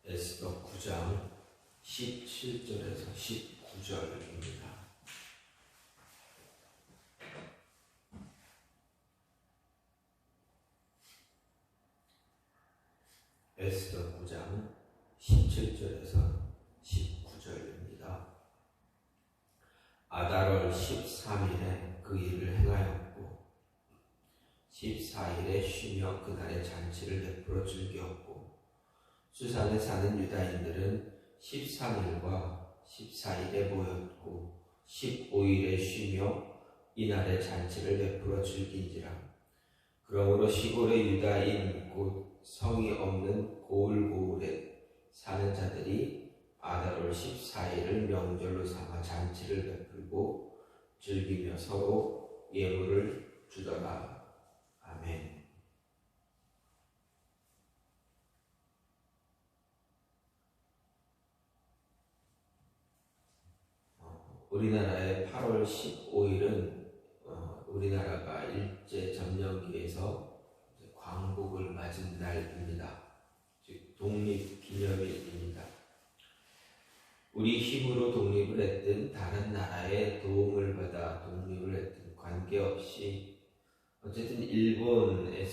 에스더 9장 17절에서 19절입니다. 에스더 9장 17절에서 19절입니다. 아달월 13일에 그 일을 행하였고 14일에 쉬며 그날의 잔치를 베풀어 즐겼고 수산에 사는 유다인들은 13일과 14일에 모였고 15일에 쉬며 이날의 잔치를 베풀어 즐긴지라. 그러므로 시골의 유다인 곧 성이 없는 고을고을에 사는 자들이 아달월 14일을 명절로 삼아 잔치를 베풀고 즐기며 서로 예물을 주더라. 아멘. 우리나라의 8월 15일은 우리나라가 일제점령기에서 광복을 맞은 날입니다. 즉 독립기념일입니다. 우리 힘으로 독립을 했든 다른 나라의 도움을 받아 독립을 했든 관계없이 어쨌든 일본의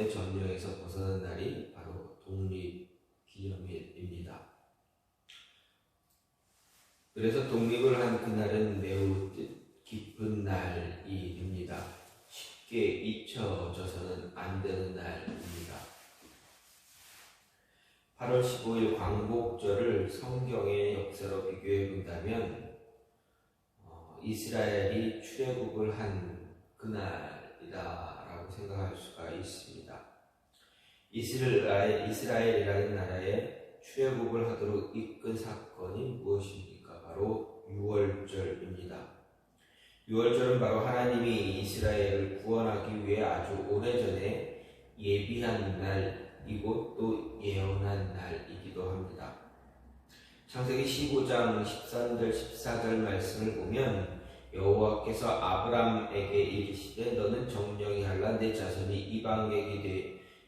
점령에서 벗어난 날이 바로 독립기념일입니다. 그래서 독립을 한 그날은 매우 뜻깊은 날이 됩니다. 쉽게 잊혀져서는 안 되는 날입니다. 8월 15일 광복절을 성경의 역사로 비교해 본다면 이스라엘이 출애굽을 한 그날이다라고 생각할 수가 있습니다. 이스라엘이라는 나라에 출애굽을 하도록 이끈 사건이 무엇입니까? 바로 유월절입니다. 유월절은 바로 하나님이 이스라엘을 구원하기 위해 아주 오래전에 예비한 날이고 또 예언한 날이기도 합니다. 창세기 15장 13절 14절 말씀을 보면 여호와께서 아브람에게 이르시되 너는 정령이 할라 내 자손이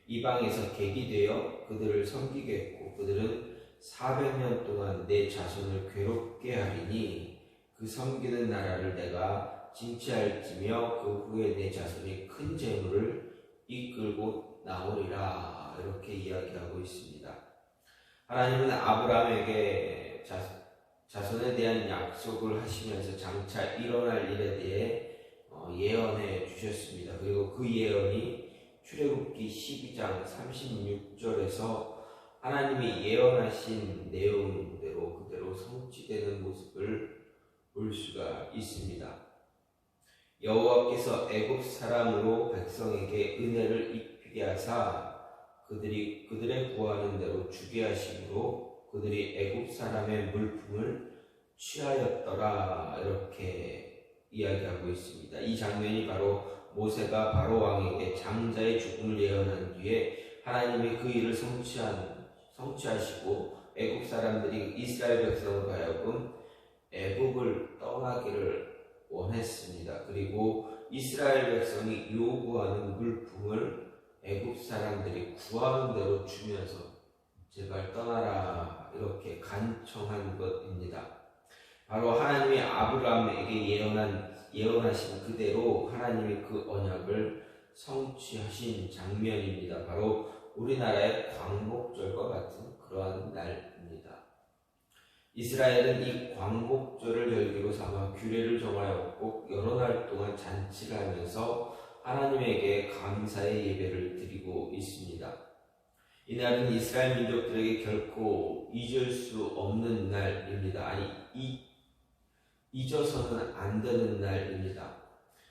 이방에서 객이 되어 그들을 섬기겠고 그들은 400년 동안 내 자손을 괴롭게 하리니 그 섬기는 나라를 내가 징치할지며 그 후에 내 자손이 큰 재물을 이끌고 나오리라. 이렇게 이야기하고 있습니다. 하나님은 아브라함에게 자손에 대한 약속을 하시면서 장차 일어날 일에 대해 예언해 주셨습니다. 그리고 그 예언이 출애굽기 12장 36절에서 하나님이 예언하신 내용대로 그대로 성취되는 모습을 볼 수가 있습니다. 여호와께서 애굽 사람으로 백성에게 은혜를 입히게 하사 그들의 구하는 대로 주게 하심으로 그들이 애굽 사람의 물품을 취하였더라. 이렇게 이야기하고 있습니다. 이 장면이 바로 모세가 바로 왕에게 장자의 죽음을 예언한 뒤에 하나님이 그 일을 성취하시고 애굽 사람들이 이스라엘 백성으로 하여금 애굽을 떠나기를 원했습니다. 그리고 이스라엘 백성이 요구하는 물품을 애굽 사람들이 구하는 대로 주면서 제발 떠나라 이렇게 간청한 것입니다. 바로 하나님이 아브라함에게 예언하신 그대로 하나님이 그 언약을 성취하신 장면입니다. 바로 우리나라의 광복절과 같은 그러한 날입니다. 이스라엘은 이 광복절을 절기로 삼아 규례를 정하였고 여러 날 동안 잔치를 하면서 하나님에게 감사의 예배를 드리고 있습니다. 이날은 이스라엘 민족들에게 결코 잊을 수 없는 날입니다. 잊어서는 안 되는 날입니다.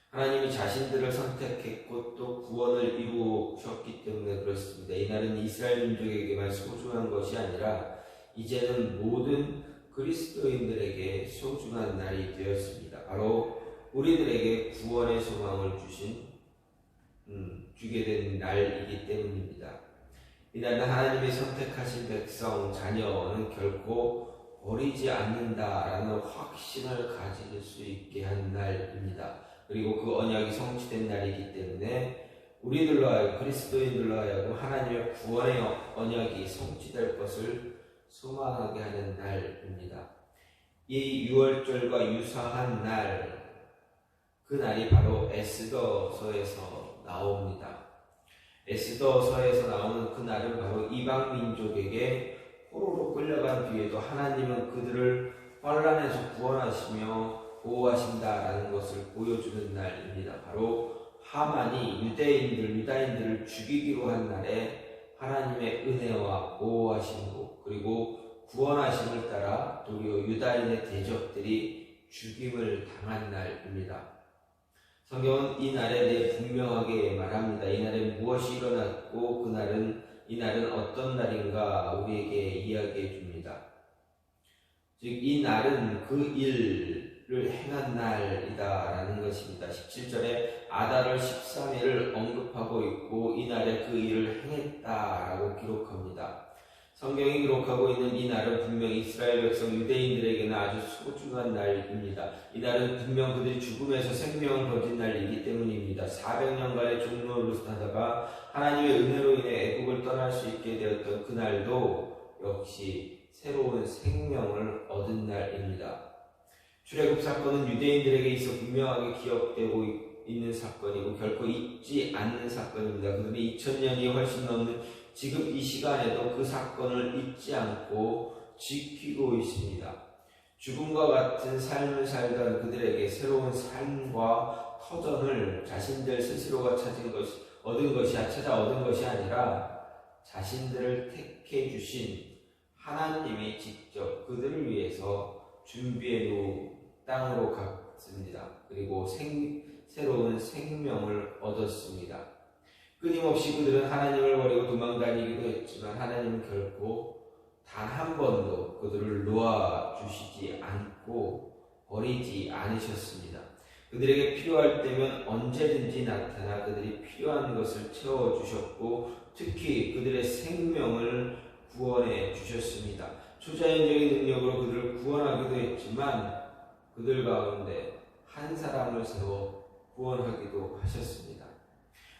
하나님이 자신들을 선택했고 또 구원을 이루셨기 때문에 그렇습니다. 이날은 이스라엘 민족에게만 소중한 것이 아니라 이제는 모든 그리스도인들에게 소중한 날이 되었습니다. 바로 우리들에게 구원의 소망을 주게 된 날이기 때문입니다. 이날은 하나님이 선택하신 백성, 자녀는 결코 버리지 않는다라는 확신을 가질 수 있게 한 날입니다. 그리고 그 언약이 성취된 날이기 때문에 우리들로 하여금 그리스도인들로 하여금 하나님의 구원의 언약이 성취될 것을 소망하게 하는 날입니다. 이 유월절과 유사한 날, 그 날이 바로 에스더서에서 나옵니다. 에스더서에서 나오는 그 날은 바로 이방 민족에게 포로로 끌려간 뒤에도 하나님은 그들을 환란에서 구원하시며 보호하신다라는 것을 보여주는 날입니다. 바로 하만이 유다인들을 죽이기로 한 날에 하나님의 은혜와 보호하심으로 그리고 구원하심을 따라 도리어 유다인의 대적들이 죽임을 당한 날입니다. 성경은 이 날에 대해 분명하게 말합니다. 이 날에 무엇이 일어났고 이 날은 어떤 날인가 우리에게 이야기해 줍니다. 즉 이 날은 그 일을 행한 날이다라는 것입니다. 17절에 아달월 13일을 언급하고 있고 이 날에 그 일을 행했다라고 기록합니다. 성경이 기록하고 있는 이 날은 분명히 이스라엘 백성 유대인들에게는 아주 소중한 날입니다. 이 날은 분명 그들이 죽음에서 생명을 거둔 날이기 때문입니다. 400년간의 종노릇하다가 하나님의 은혜로 인해 애국을 떠날 수 있게 되었던 그 날도 역시 새로운 생명을 얻은 날입니다. 출애굽 사건은 유대인들에게 있어 분명하게 기억되고 있는 사건이고 결코 잊지 않는 사건입니다. 그들이 2000년이 훨씬 넘는 지금 이 시간에도 그 사건을 잊지 않고 지키고 있습니다. 죽음과 같은 삶을 살던 그들에게 새로운 삶과 터전을 자신들 스스로가 얻은 것이 아니라 자신들을 택해 주신 하나님이 직접 그들을 위해서 준비해 놓은 땅으로 갔습니다. 그리고 새로운 생명을 얻었습니다. 끊임없이 그들은 하나님을 버리고 도망다니기도 했지만 하나님은 결코 단 한 번도 그들을 놓아주시지 않고 버리지 않으셨습니다. 그들에게 필요할 때면 언제든지 나타나 그들이 필요한 것을 채워주셨고 특히 그들의 생명을 구원해 주셨습니다. 초자연적인 능력으로 그들을 구원하기도 했지만 그들 가운데 한 사람을 세워 구원하기도 하셨습니다.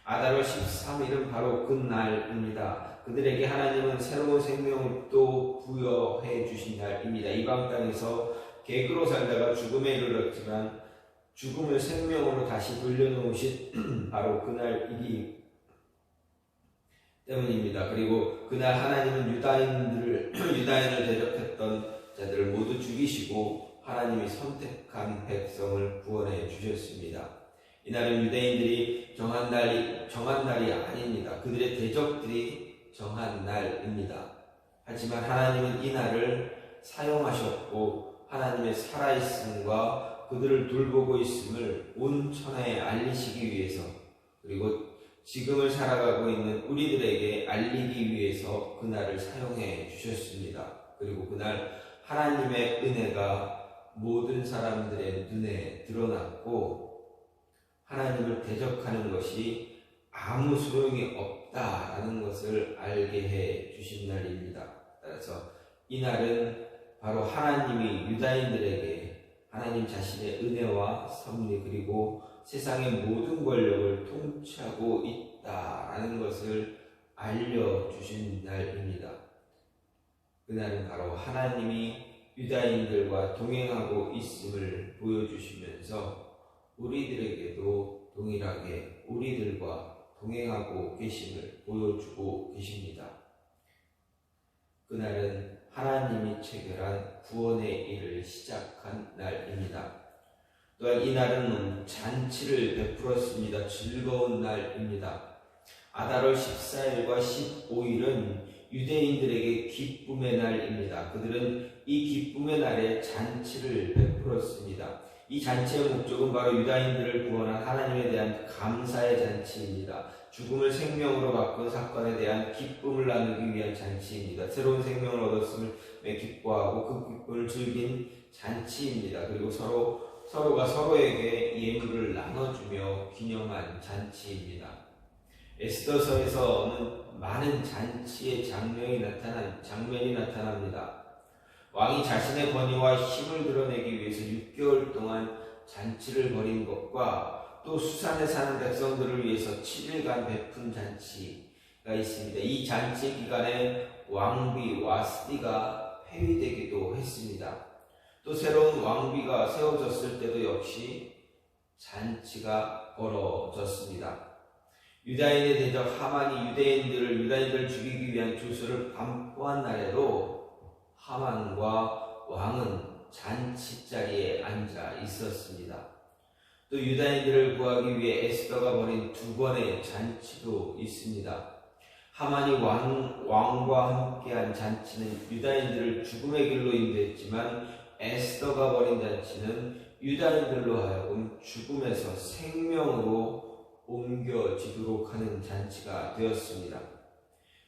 아달월 13일은 바로 그 날입니다. 그들에게 하나님은 새로운 생명을 또 부여해 주신 날입니다. 이방 땅에서 객으로 살다가 죽음에 이르렀지만 죽음을 생명으로 다시 돌려놓으신 바로 그날이기 때문입니다. 그리고 그날 하나님은 유다인을 대적했던 자들을 모두 죽이시고 하나님이 선택한 백성을 구원해 주셨습니다. 이날은 유대인들이 정한 날이 아닙니다. 그들의 대적들이 정한 날입니다. 하지만 하나님은 이 날을 사용하셨고 하나님의 살아있음과 그들을 돌보고 있음을 온 천하에 알리시기 위해서 그리고 지금을 살아가고 있는 우리들에게 알리기 위해서 그날을 사용해 주셨습니다. 그리고 그날 하나님의 은혜가 모든 사람들의 눈에 드러났고 하나님을 대적하는 것이 아무 소용이 없다라는 것을 알게 해 주신 날입니다. 따라서 이 날은 바로 하나님이 유다인들에게 하나님 자신의 은혜와 섭리 그리고 세상의 모든 권력을 통치하고 있다라는 것을 알려주신 날입니다. 그날은 바로 하나님이 유다인들과 동행하고 있음을 보여주시면서 우리들에게도 동일하게 우리들과 동행하고 계심을 보여주고 계십니다. 그날은 하나님이 체결한 구원의 일을 시작한 날입니다. 또한 이 날은 잔치를 베풀었습니다. 즐거운 날입니다. 아달월 14일과 15일은 유대인들에게 기쁨의 날입니다. 그들은 이 기쁨의 날에 잔치를 베풀었습니다. 이 잔치의 목적은 바로 유다인들을 구원한 하나님에 대한 감사의 잔치입니다. 죽음을 생명으로 바꾼 사건에 대한 기쁨을 나누기 위한 잔치입니다. 새로운 생명을 얻었음에 기뻐하고 그 기쁨을 즐긴 잔치입니다. 그리고 서로가 서로에게 예물을 나눠주며 기념한 잔치입니다. 에스더서에서는 많은 잔치의 장면이 나타납니다. 왕이 자신의 권위와 힘을 드러내기 위해서 6개월 동안 잔치를 벌인 것과 또 수산에 사는 백성들을 위해서 7일간 베푼 잔치가 있습니다. 이 잔치 기간에 왕비 와스디가 폐위되기도 했습니다. 또 새로운 왕비가 세워졌을 때도 역시 잔치가 벌어졌습니다. 유다인의 대적 하만이 유다인들을 죽이기 위한 조서를 반포한 날에도 하만과 왕은 잔치 자리에 앉아 있었습니다. 또 유다인들을 구하기 위해 에스더가 벌인 두 번의 잔치도 있습니다. 하만이 왕과 함께한 잔치는 유다인들을 죽음의 길로 인도했지만 에스더가 벌인 잔치는 유다인들로 하여금 죽음에서 생명으로 옮겨지도록 하는 잔치가 되었습니다.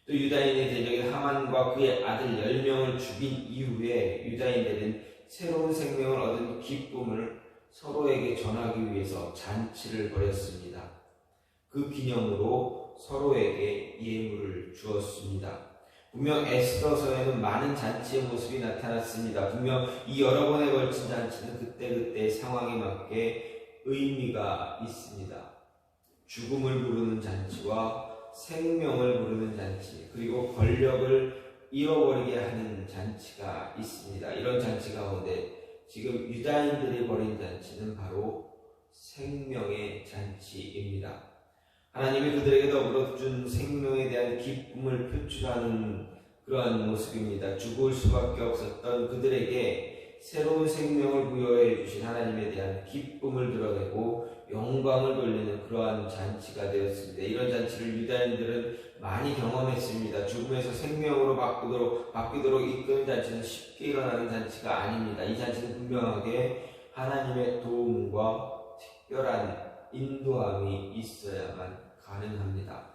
또 유다인의 대적인 하만과 그의 아들 10명을 죽인 이후에 유다인들은 새로운 생명을 얻은 기쁨을 서로에게 전하기 위해서 잔치를 벌였습니다. 그 기념으로 서로에게 예물을 주었습니다. 분명 에스더서에는 많은 잔치의 모습이 나타났습니다. 분명 이 여러 번에 걸친 잔치는 그때그때 상황에 맞게 의미가 있습니다. 죽음을 부르는 잔치와 생명을 부르는 잔치, 그리고 권력을 잃어버리게 하는 잔치가 있습니다. 이런 잔치 가운데 지금 유다인들이 벌인 잔치는 바로 생명의 잔치입니다. 하나님이 그들에게 더불어 준 생명에 대한 기쁨을 표출하는 그러한 모습입니다. 죽을 수밖에 없었던 그들에게 새로운 생명을 부여해 주신 하나님에 대한 기쁨을 드러내고 영광을 돌리는 그러한 잔치가 되었습니다. 이런 잔치를 유다인들은 많이 경험했습니다. 죽음에서 생명으로 바뀌도록 이끄는 잔치는 쉽게 일어나는 잔치가 아닙니다. 이 잔치는 분명하게 하나님의 도움과 특별한 인도함이 있어야만 가능합니다.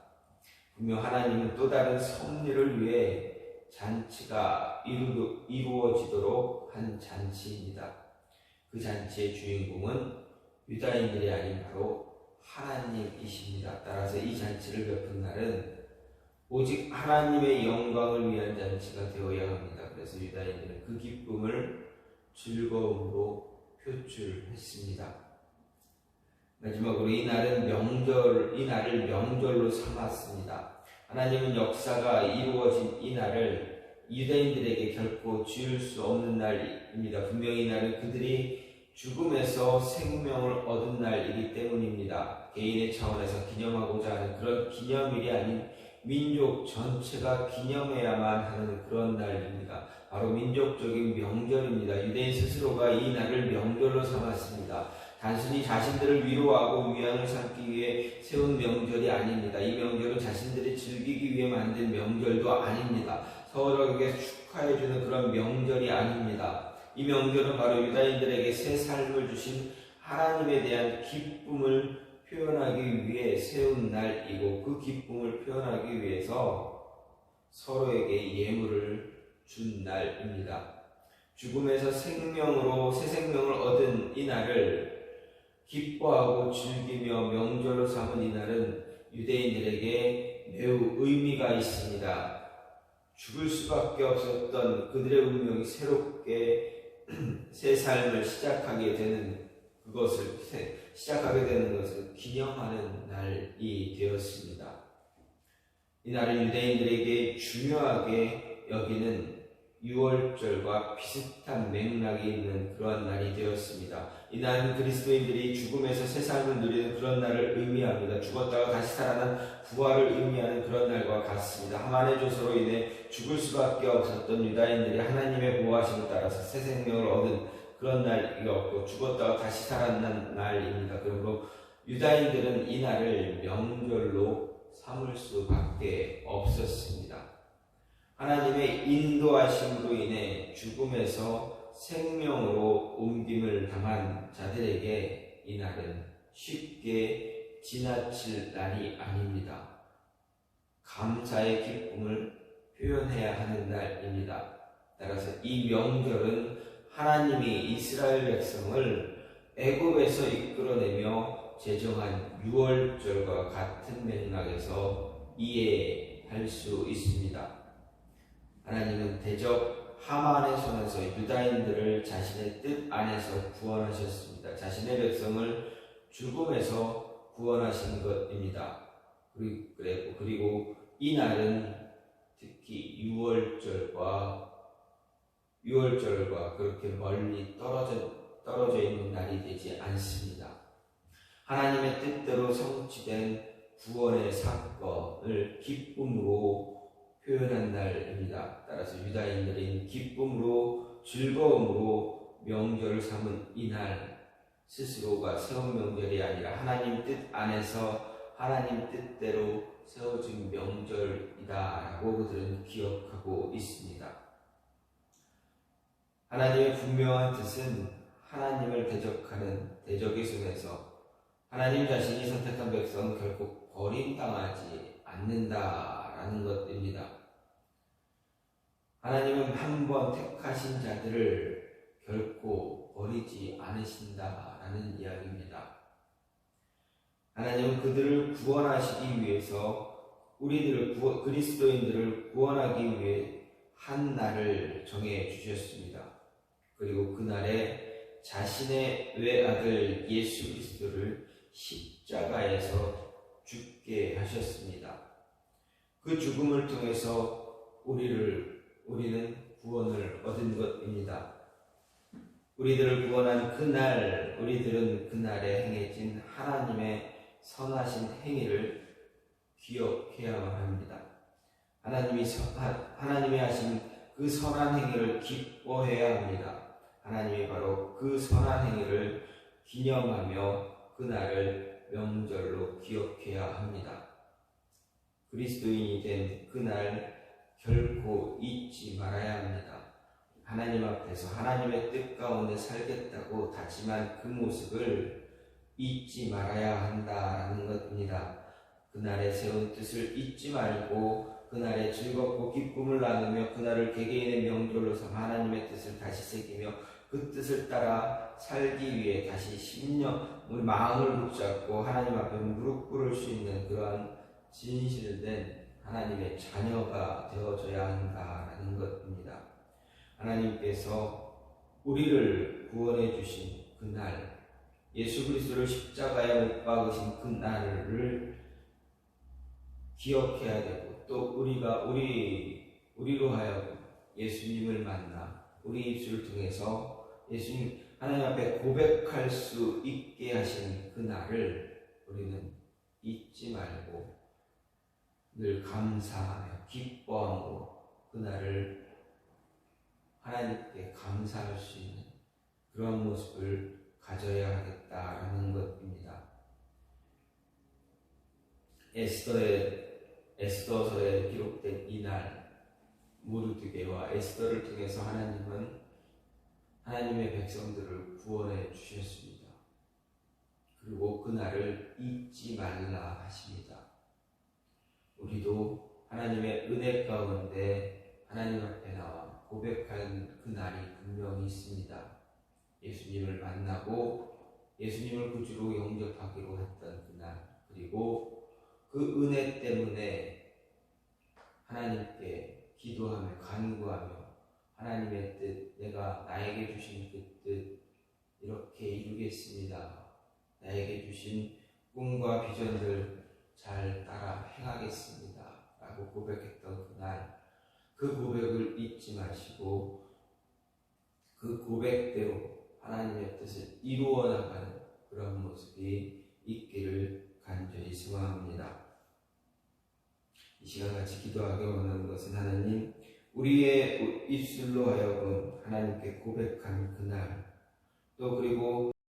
분명 하나님은 또 다른 섭리를 위해 잔치가 이루어지도록 한 잔치입니다. 그 잔치의 주인공은 유다인들이 아닌 바로 하나님이십니다. 따라서 이 잔치를 베푼 날은 오직 하나님의 영광을 위한 잔치가 되어야 합니다. 그래서 유다인들은 그 기쁨을 즐거움으로 표출했습니다. 마지막으로 이 날을 명절로 삼았습니다. 하나님은 역사가 이루어진 이 날을 유대인들에게 결코 지울 수 없는 날입니다. 분명히 이 날은 그들이 죽음에서 생명을 얻은 날이기 때문입니다. 개인의 차원에서 기념하고자 하는 그런 기념일이 아닌 민족 전체가 기념해야만 하는 그런 날입니다. 바로 민족적인 명절입니다. 유대인 스스로가 이 날을 명절로 삼았습니다. 단순히 자신들을 위로하고 위안을 삼기 위해 세운 명절이 아닙니다. 이 명절은 자신들이 즐기기 위해 만든 명절도 아닙니다. 서로에게 축하해주는 그런 명절이 아닙니다. 이 명절은 바로 유다인들에게 새 삶을 주신 하나님에 대한 기쁨을 표현하기 위해 세운 날이고, 그 기쁨을 표현하기 위해서 서로에게 예물을 준 날입니다. 죽음에서 새 생명을 얻은 이 날을 기뻐하고 즐기며 명절로 삼은 이 날은 유대인들에게 매우 의미가 있습니다. 죽을 수밖에 없었던 그들의 운명이 새롭게 새 삶을 시작하게 되는 것을 기념하는 날이 되었습니다. 이 날은 유대인들에게 중요하게 여기는 유월절과 비슷한 맥락이 있는 그러한 날이 되었습니다. 이 날은 그리스도인들이 죽음에서 새 삶을 누리는 그런 날을 의미합니다. 죽었다가 다시 살아난 부활을 의미하는 그런 날과 같습니다. 하만의 조서로 인해 죽을 수밖에 없었던 유다인들이 하나님의 보호하심을 따라서 새 생명을 얻은 그런 날이었고, 죽었다가 다시 살아난 날입니다. 그러므로 유다인들은 이 날을 명절로 삼을 수밖에 없었습니다. 하나님의 인도하심으로 인해 죽음에서 생명으로 옮김을 당한 자들에게 이 날은 쉽게 지나칠 날이 아닙니다. 감사의 기쁨을 표현해야 하는 날입니다. 따라서 이 명절은 하나님이 이스라엘 백성을 애굽에서 이끌어내며 제정한 유월절과 같은 맥락에서 이해할 수 있습니다. 하나님은 대적 하만의 손에서 유다인들을 자신의 뜻 안에서 구원하셨습니다. 자신의 백성을 죽음에서 구원하신 것입니다. 그리고 이 날은 특히 유월절과 그렇게 멀리 떨어져 있는 날이 되지 않습니다. 하나님의 뜻대로 성취된 구원의 사건을 기쁨으로 표현한 날입니다. 따라서 유다인들은 기쁨으로 즐거움으로 명절을 삼은 이 날 스스로가 세운 명절이 아니라 하나님 뜻 안에서 하나님 뜻대로 세워진 명절이다라고 그들은 기억하고 있습니다. 하나님의 분명한 뜻은 하나님을 대적하는 대적의 손에서 하나님 자신이 선택한 백성은 결국 버림당하지 않는다라는 것입니다. 하나님은 한 번 택하신 자들을 결코 버리지 않으신다라는 이야기입니다. 하나님은 그들을 구원하시기 위해서 그리스도인들을 구원하기 위해 한 날을 정해 주셨습니다. 그리고 그날에 자신의 외아들 예수 그리스도를 십자가에서 죽게 하셨습니다. 그 죽음을 통해서 우리는 구원을 얻은 것입니다. 우리들을 구원한 그날, 우리들은 그날에 행해진 하나님의 선하신 행위를 기억해야만 합니다. 하나님이 하신 그 선한 행위를 기뻐해야 합니다. 하나님이 바로 그 선한 행위를 기념하며 그날을 명절로 기억해야 합니다. 그리스도인이 된 그날 결코 잊지 말아야 합니다. 하나님 앞에서 하나님의 뜻 가운데 살겠다고 다짐한 그 모습을 잊지 말아야 한다라는 것입니다. 그날에 세운 뜻을 잊지 말고 그날에 즐겁고 기쁨을 나누며 그날을 개개인의 명절로 삼아 하나님의 뜻을 다시 새기며 그 뜻을 따라 살기 위해 다시 우리 마음을 붙잡고 하나님 앞에 무릎 꿇을 수 있는 그러한 진실된 하나님의 자녀가 되어져야 한다라는 것입니다. 하나님께서 우리를 구원해 주신 그날, 예수 그리스도를 십자가에 못 박으신 그날을 기억해야 되고, 또 우리로 하여금 예수님을 만나 우리 입술을 통해서 예수님 하나님 앞에 고백할 수 있게 하신 그날을 우리는 잊지 말고 늘 감사하며 기뻐하고 그날을 하나님께 감사할 수 있는 그런 모습을 가져야 하겠다라는 것입니다. 에스더서에 기록된 이날 모르드게와 에스더를 통해서 하나님은 하나님의 백성들을 구원해 주셨습니다. 그리고 그날을 잊지 말라 하십니다. 우리도 하나님의 은혜 가운데 하나님 앞에 나와 고백하는 그날이 분명히 있습니다. 예수님을 만나고 예수님을 구주로 영접하기로 했던 그날, 그리고 그 은혜 때문에 하나님께 기도하며 간구하며 하나님의 뜻, 내가 나에게 주신 그 뜻 이렇게 이루겠습니다. 나에게 주신 꿈과 비전을 잘 따라 행하겠습니다. 라고 고백했던 그날, 그 고백을 잊지 마시고 그 고백대로 하나님의 뜻을 이루어 나가는 그런 모습이 있기를 간절히 소망합니다. 이 시간 같이 기도하기 원하는 것은 하나님, 우리의 입술로 하여금 하나님께 고백하는 그날, 또 그리고